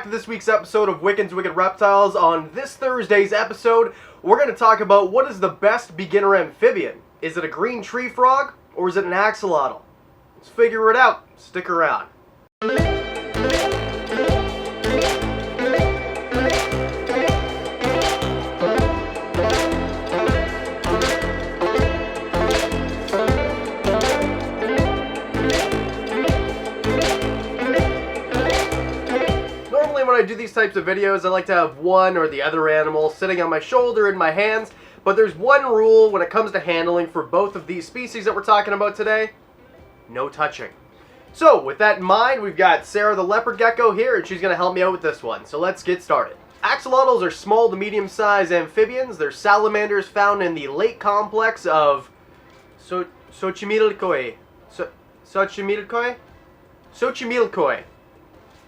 back to this week's episode of Wiccan's Wicked Reptiles. On this Thursday's episode, we're going to talk about what is the best beginner amphibian. Is it a green tree frog or is it an axolotl? Let's figure it out. Stick around. When I do these types of videos, I like to have one or the other animal sitting on my shoulder in my hands, but there's one rule when it comes to handling for both of these species that we're talking about today: no touching. So with that in mind, we've got Sarah the leopard gecko here, and she's going to help me out with this one. So let's get started. Axolotls are small to medium-sized amphibians. They're salamanders found in the lake complex of Xochimilcoy. Xochimilcoy.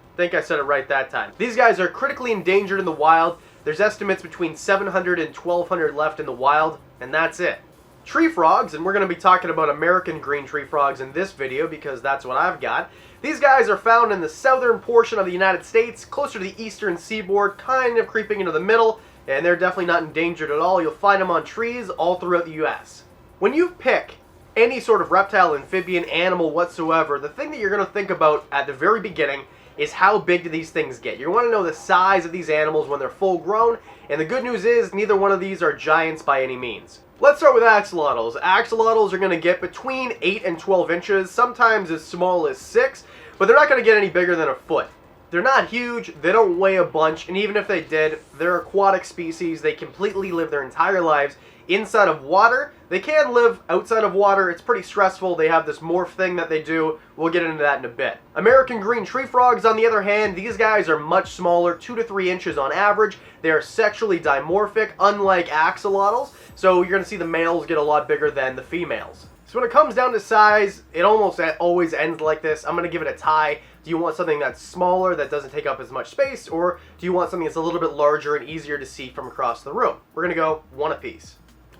I think I said it right that time. These guys are critically endangered in the wild. There's estimates between 700 and 1,200 left in the wild, and that's it. Tree frogs, and we're going to be talking about American green tree frogs in this video because that's what I've got. These guys are found in the southern portion of the United States, closer to the eastern seaboard, kind of creeping into the middle, and they're definitely not endangered at all. You'll find them on trees all throughout the U.S. When you pick any sort of reptile, amphibian, animal whatsoever, the thing that you're going to think about at the very beginning is how big do these things get. You want to know the size of these animals when they're full grown, and the good news is neither one of these are giants by any means. Let's start with axolotls. Axolotls are going to get between 8 and 12 inches, sometimes as small as 6, but they're not going to get any bigger than a foot. They're not huge, they don't weigh a bunch, and even if they did, they're aquatic species. They completely live their entire lives inside of water. They can live outside of water. It's pretty stressful. They have this morph thing that they do. We'll get into that in a bit. American green tree frogs, on the other hand, these guys are much smaller, 2 to 3 inches on average. They are sexually dimorphic, unlike axolotls, so you're going to see the males get a lot bigger than the females. So when it comes down to size, it almost always ends like this. I'm going to give it a tie. Do you want something that's smaller, that doesn't take up as much space, or do you want something that's a little bit larger and easier to see from across the room? We're going to go one apiece.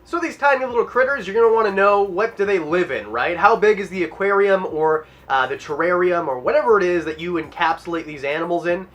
So these tiny little critters, you're going to want to know, what do they live in, right? How big is the aquarium or the terrarium or whatever it is that you encapsulate these animals in?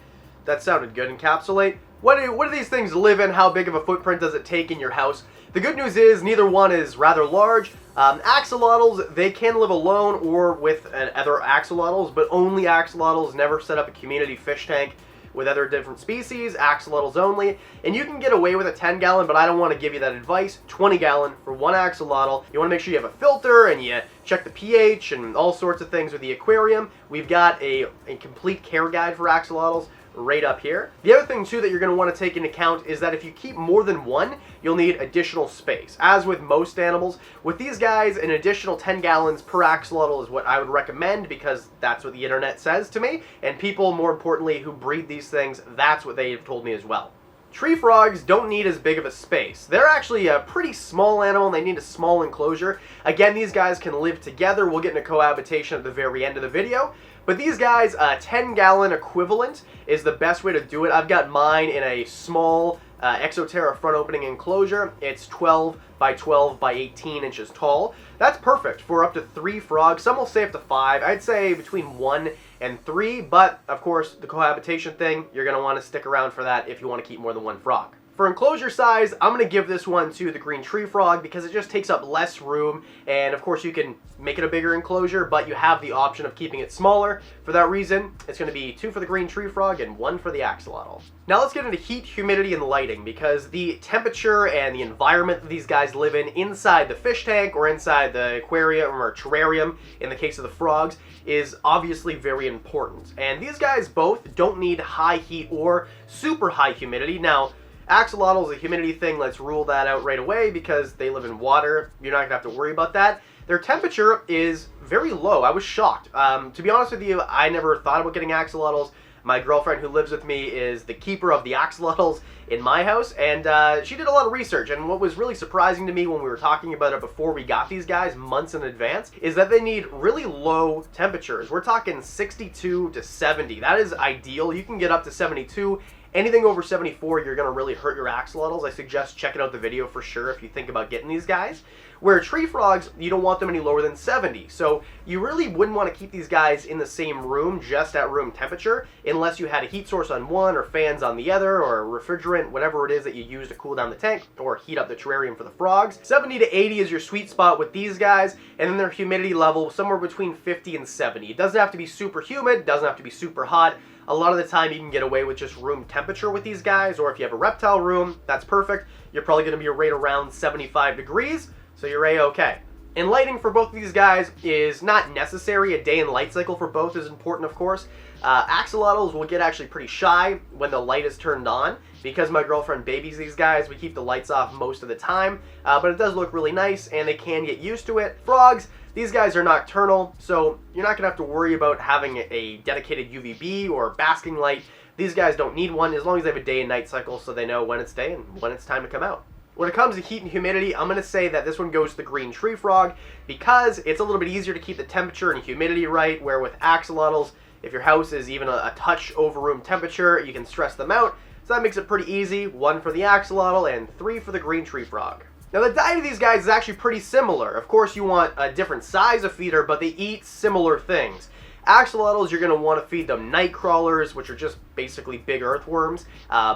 That sounded good, encapsulate. What do these things live in? How big of a footprint does it take in your house? The good news is neither one is rather large. Axolotls, they can live alone or with other axolotls, but only axolotls. Never set up a community fish tank with other different species, axolotls only. And you can get away with a 10-gallon, but I don't want to give you that advice. 20-gallon for one axolotl. You want to make sure you have a filter and you check the pH and all sorts of things with the aquarium. We've got a complete care guide for axolotls right up here. The other thing too that you're going to want to take into account is that if you keep more than one, you'll need additional space. As with most animals, with these guys, an additional 10 gallons per axolotl is what I would recommend because that's what the internet says to me, and people, more importantly, who breed these things, that's what they've told me as well. Tree frogs don't need as big of a space. They're actually a pretty small animal and they need a small enclosure. Again, these guys can live together. We'll get into cohabitation at the very end of the video. But these guys, a 10-gallon equivalent is the best way to do it. I've got mine in a small Exoterra front opening enclosure. It's 12 by 12 by 18 inches tall. That's perfect for up to 3 frogs. Some will say up to 5. I'd say between 1 and 3, but of course the cohabitation thing, you're going to want to stick around for that if you want to keep more than 1 frog. For enclosure size, I'm going to give this one to the green tree frog because it just takes up less room, and of course you can make it a bigger enclosure, but you have the option of keeping it smaller. For that reason, it's going to be 2 for the green tree frog and 1 for the axolotl. Now let's get into heat, humidity, and lighting, because the temperature and the environment that these guys live in inside the fish tank or inside the aquarium or terrarium, in the case of the frogs, is obviously very important. And these guys both don't need high heat or super high humidity. Now, axolotl is a humidity thing. Let's rule that out right away because they live in water. You're not going to have to worry about that. Their temperature is very low. I was shocked. To be honest with you, I never thought about getting axolotls. My girlfriend who lives with me is the keeper of the axolotls in my house, and she did a lot of research. And what was really surprising to me when we were talking about it before we got these guys months in advance is that they need really low temperatures. We're talking 62 to 70. That is ideal. You can get up to 72 Anything over 74, you're going to really hurt your axolotls. I suggest checking out the video for sure if you think about getting these guys. Where tree frogs, you don't want them any lower than 70. So you really wouldn't want to keep these guys in the same room, just at room temperature, unless you had a heat source on one or fans on the other or a refrigerant, whatever it is that you use to cool down the tank or heat up the terrarium for the frogs. 70 to 80 is your sweet spot with these guys, and then their humidity level somewhere between 50 and 70. It doesn't have to be super humid, doesn't have to be super hot. A lot of the time you can get away with just room temperature with these guys, or if you have a reptile room, that's perfect. You're probably going to be right around 75 degrees. So you're A-okay. And lighting for both of these guys is not necessary. A day in light cycle for both is important, of course. Axolotls will get actually pretty shy when the light is turned on. Because my girlfriend babies these guys, we keep the lights off most of the time. But it does look really nice, and they can get used to it. Frogs, these guys are nocturnal, so you're not going to have to worry about having a dedicated UVB or basking light. These guys don't need one as long as they have a day and night cycle so they know when it's day and when it's time to come out. When it comes to heat and humidity, I'm going to say that this one goes to the green tree frog because it's a little bit easier to keep the temperature and humidity right, where with axolotls, if your house is even a touch over room temperature, you can stress them out. So that makes it pretty easy. 1 for the axolotl and 3 for the green tree frog. Now the diet of these guys is actually pretty similar. Of course you want a different size of feeder, but they eat similar things. Axolotls, you're going to want to feed them night crawlers, which are just basically big earthworms.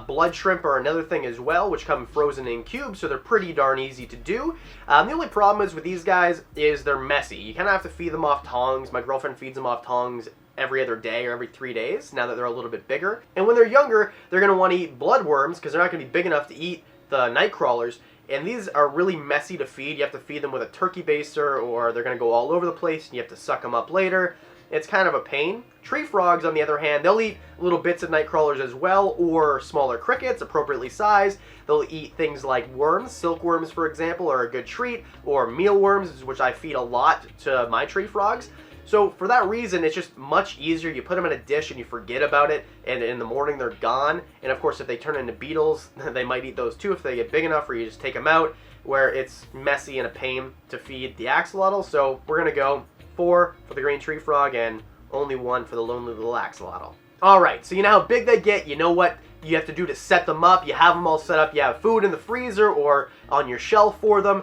Blood shrimp are another thing as well, which come frozen in cubes, so they're pretty darn easy to do. The only problem is with these guys is they're messy. You kind of have to feed them off tongs. My girlfriend feeds them off tongs every other day or every 3 days, now that they're a little bit bigger. And when they're younger, they're going to want to eat bloodworms because they're not going to be big enough to eat the night crawlers. And these are really messy to feed. You have to feed them with a turkey baster, or they're going to go all over the place, and you have to suck them up later. It's kind of a pain. Tree frogs, on the other hand, they'll eat little bits of night crawlers as well, or smaller crickets, appropriately sized. They'll eat things like worms. Silkworms, for example, are a good treat, or mealworms, which I feed a lot to my tree frogs. So for that reason, it's just much easier. You put them in a dish and you forget about it, and in the morning they're gone. And of course, if they turn into beetles, they might eat those too if they get big enough, or you just take them out, where it's messy and a pain to feed the axolotl. So we're going to go 4 for the green tree frog and only 1 for the lonely little axolotl. Alright, so you know how big they get, you know what you have to do to set them up, you have them all set up, you have food in the freezer or on your shelf for them.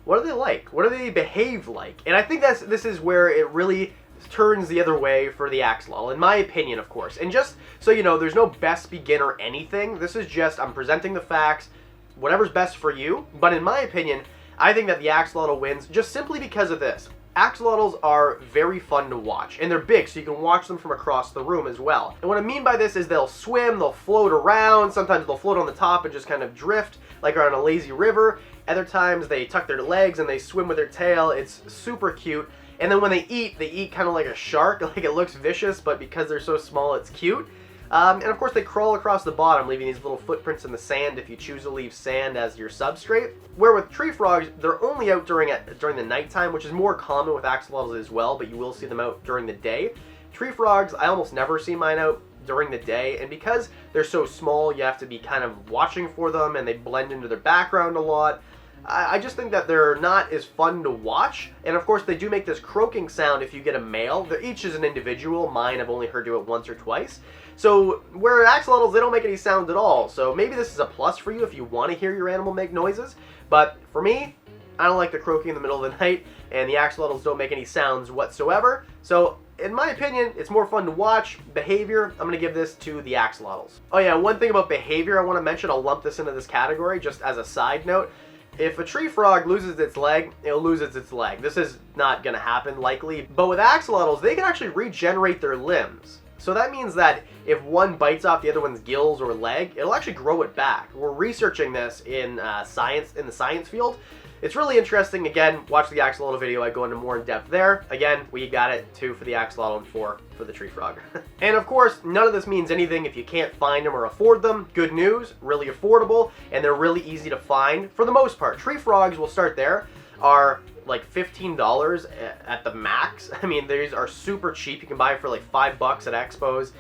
What are they like? What do they behave like? And I think this is where it really turns the other way for the axolotl, in my opinion, of course. And just so you know, there's no best beginner anything. This is just, I'm presenting the facts, whatever's best for you. But in my opinion, I think that the axolotl wins just simply because of this. Axolotls are very fun to watch, and they're big, so you can watch them from across the room as well. And what I mean by this is they'll swim, they'll float around, sometimes they'll float on the top and just kind of drift like on a lazy river. Other times they tuck their legs and they swim with their tail. It's super cute. And then when they eat kind of like a shark. Like, it looks vicious, but because they're so small, it's cute. And of course they crawl across the bottom, leaving these little footprints in the sand if you choose to leave sand as your substrate. Where with tree frogs, they're only out during the nighttime, which is more common with axolotls as well, but you will see them out during the day. Tree frogs, I almost never see mine out during the day, and because they're so small, you have to be kind of watching for them, and they blend into their background a lot. I just think that they're not as fun to watch. And of course, they do make this croaking sound if you get a male. Each is an individual. Mine, I've only heard do it once or twice. So, where axolotls, they don't make any sound at all. So maybe this is a plus for you if you want to hear your animal make noises. But for me, I don't like the croaking in the middle of the night, and the axolotls don't make any sounds whatsoever. So, in my opinion, it's more fun to watch. Behavior, I'm going to give this to the axolotls. Oh yeah, one thing about behavior I want to mention, I'll lump this into this category just as a side note. If a tree frog loses its leg, it'll lose its leg. This is not going to happen, likely. But with axolotls, they can actually regenerate their limbs. So that means that if one bites off the other one's gills or leg, it'll actually grow it back. We're researching this in the science field. It's really interesting. Again, watch the axolotl video. I go into more in depth there. Again, we got it 2 for the axolotl and 4 for the tree frog. And of course, none of this means anything if you can't find them or afford them. Good news, really affordable, and they're really easy to find for the most part. Tree frogs, we'll start there, are like $15 at the max. I mean, these are super cheap. You can buy for like $5 at expos.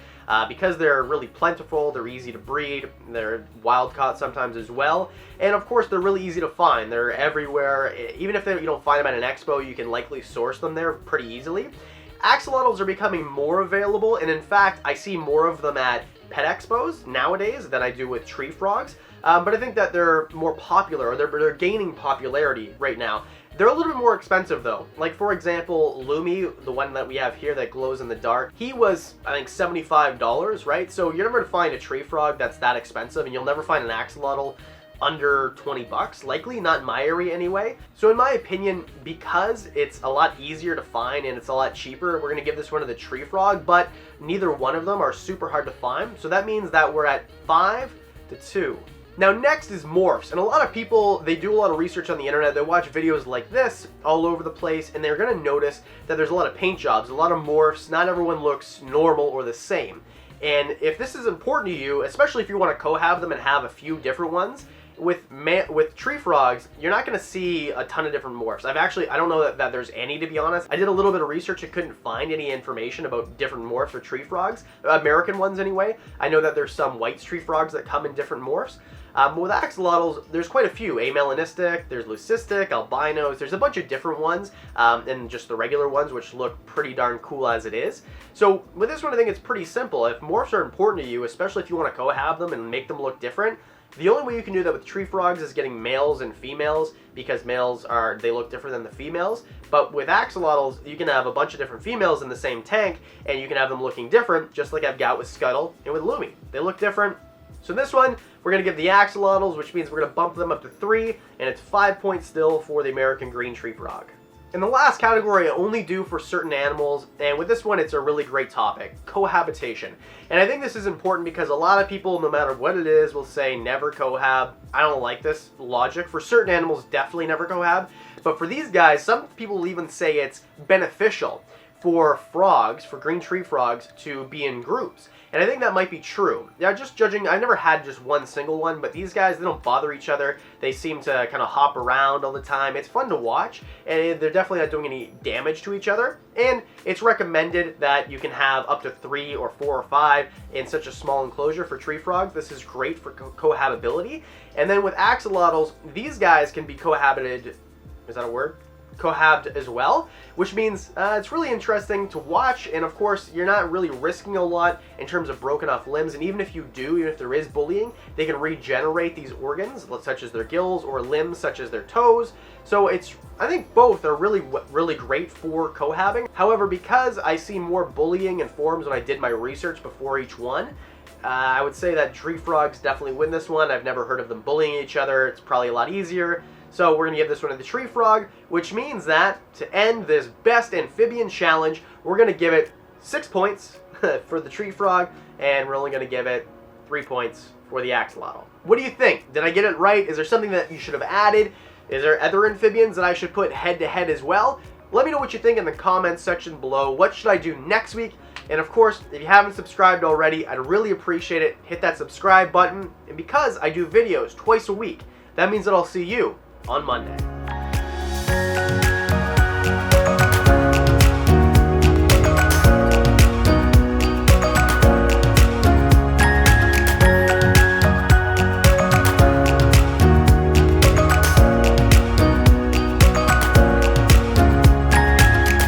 Because they're really plentiful, they're easy to breed, they're wild caught sometimes as well, and of course they're really easy to find. They're everywhere. Even if you don't find them at an expo, you can likely source them there pretty easily. Axolotls are becoming more available, and in fact I see more of them at pet expos nowadays than I do with tree frogs, but I think that they're more popular, or they're gaining popularity right now. They're a little bit more expensive though. Like for example, Lumi, the one that we have here that glows in the dark, he was, I think, $75, right? So you're never gonna find a tree frog that's that expensive, and you'll never find an axolotl under 20 bucks, likely, not in my area anyway. So in my opinion, because it's a lot easier to find and it's a lot cheaper, we're gonna give this one to the tree frog, but neither one of them are super hard to find. So that means that we're at 5-2. Now next is morphs, and a lot of people, they do a lot of research on the internet, they watch videos like this all over the place, and they're gonna notice that there's a lot of paint jobs, a lot of morphs, not everyone looks normal or the same. And if this is important to you, especially if you want to cohab them and have a few different ones, with tree frogs, you're not going to see a ton of different morphs. I don't know that there's any, to be honest. I did a little bit of research and couldn't find any information about different morphs for tree frogs, American ones anyway. I know that there's some white tree frogs that come in different morphs. But with axolotls, there's quite a few. Amelanistic, there's leucistic, albinos, there's a bunch of different ones, and just the regular ones, which look pretty darn cool as it is. So with this one, I think it's pretty simple. If morphs are important to you, especially if you want to cohab them and make them look different, the only way you can do that with tree frogs is getting males and females, because males they look different than the females. But with axolotls, you can have a bunch of different females in the same tank, and you can have them looking different, just like I've got with Scuttle and with Lumi. They look different. So in this one, we're going to give the axolotls, which means we're going to bump them up to 3, and it's 5 points still for the American green tree frog. And the last category I only do for certain animals, and with this one it's a really great topic, cohabitation. And I think this is important because a lot of people, no matter what it is, will say never cohab. I don't like this logic. For certain animals, definitely never cohab. But for these guys, some people will even say it's beneficial for frogs, for green tree frogs, to be in groups. And I think that might be true. Now, just judging, I never had just one single one, but these guys, they don't bother each other. They seem to kind of hop around all the time. It's fun to watch, and they're definitely not doing any damage to each other. And it's recommended that you can have up to 3 or 4 or 5 in such a small enclosure for tree frogs. This is great for cohabitability. And then with axolotls, these guys can be cohabited, is that a word? Cohabbed as well, which means it's really interesting to watch, and of course you're not really risking a lot in terms of broken off limbs, and even if you do, even if there is bullying, they can regenerate these organs such as their gills, or limbs such as their toes. So I think both are really great for cohabbing. However, because I see more bullying in forums when I did my research before each one, I would say that tree frogs definitely win this one. I've never heard of them bullying each other. It's probably a lot easier. So we're going to give this one to the tree frog, which means that to end this best amphibian challenge, we're going to give it 6 points for the tree frog, and we're only going to give it 3 points for the axolotl. What do you think? Did I get it right? Is there something that you should have added? Is there other amphibians that I should put head to head as well? Let me know what you think in the comments section below. What should I do next week? And of course, if you haven't subscribed already, I'd really appreciate it. Hit that subscribe button. And because I do videos twice a week, that means that I'll see you on Monday.